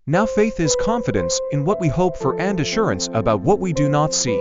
Now faith is confidence in what we hope for and assurance about what we do not see.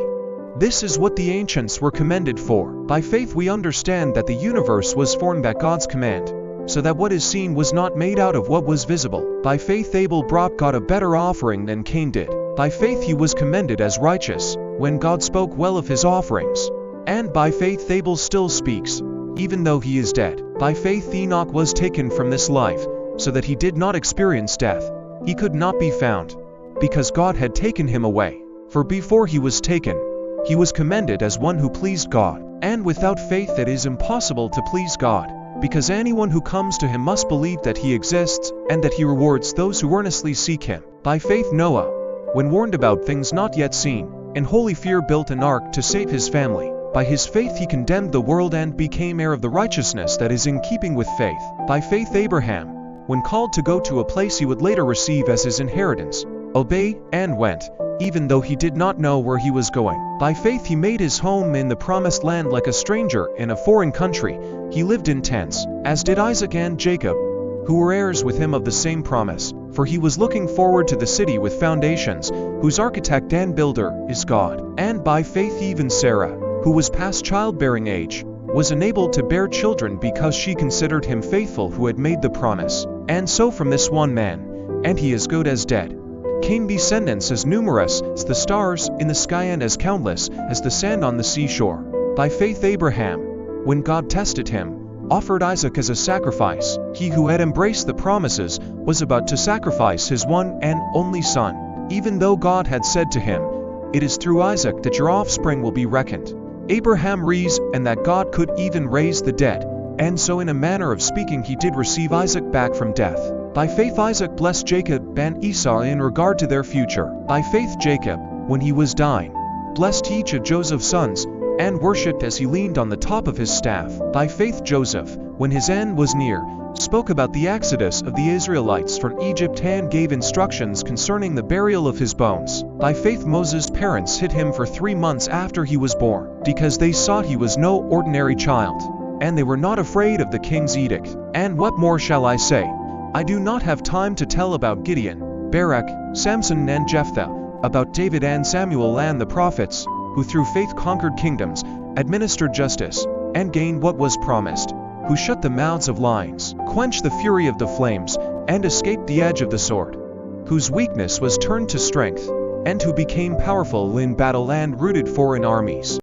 This is what the ancients were commended for. By faith we understand that the universe was formed at God's command, so that what is seen was not made out of what was visible. By faith Abel brought God a better offering than Cain did. By faith he was commended as righteous, when God spoke well of his offerings. And by faith Abel still speaks, even though he is dead. By faith Enoch was taken from this life, so that he did not experience death. He could not be found, because God had taken him away. For before he was taken, he was commended as one who pleased God. And without faith it is impossible to please God, because anyone who comes to him must believe that he exists, and that he rewards those who earnestly seek him. By faith Noah, when warned about things not yet seen, in holy fear built an ark to save his family. By his faith he condemned the world and became heir of the righteousness that is in keeping with faith. By faith Abraham, when called to go to a place he would later receive as his inheritance, obeyed and went, even though he did not know where he was going. By faith he made his home in the promised land like a stranger in a foreign country. He lived in tents, as did Isaac and Jacob, who were heirs with him of the same promise. For he was looking forward to the city with foundations, whose architect and builder is God. And by faith even Sarah, who was past childbearing age, was enabled to bear children because she considered him faithful who had made the promise. And so from this one man, and he is good as dead, came descendants as numerous as the stars in the sky and as countless as the sand on the seashore. By faith Abraham, when God tested him, offered Isaac as a sacrifice. He who had embraced the promises was about to sacrifice his one and only son, even though God had said to him, "It is through Isaac that your offspring will be reckoned." Abraham reasoned that God could even raise the dead, and so in a manner of speaking he did receive Isaac back from death. By faith Isaac blessed Jacob and Esau in regard to their future. By faith Jacob, when he was dying, blessed each of Joseph's sons, and worshipped as he leaned on the top of his staff. By faith Joseph, when his end was near, spoke about the exodus of the Israelites from Egypt and gave instructions concerning the burial of his bones. By faith Moses' parents hid him for 3 months after he was born, because they saw he was no ordinary child, and they were not afraid of the king's edict. And what more shall I say? I do not have time to tell about Gideon, Barak, Samson and Jephthah, about David and Samuel and the prophets, who through faith conquered kingdoms, administered justice, and gained what was promised, who shut the mouths of lions, quenched the fury of the flames, and escaped the edge of the sword, whose weakness was turned to strength, and who became powerful in battle and routed foreign armies.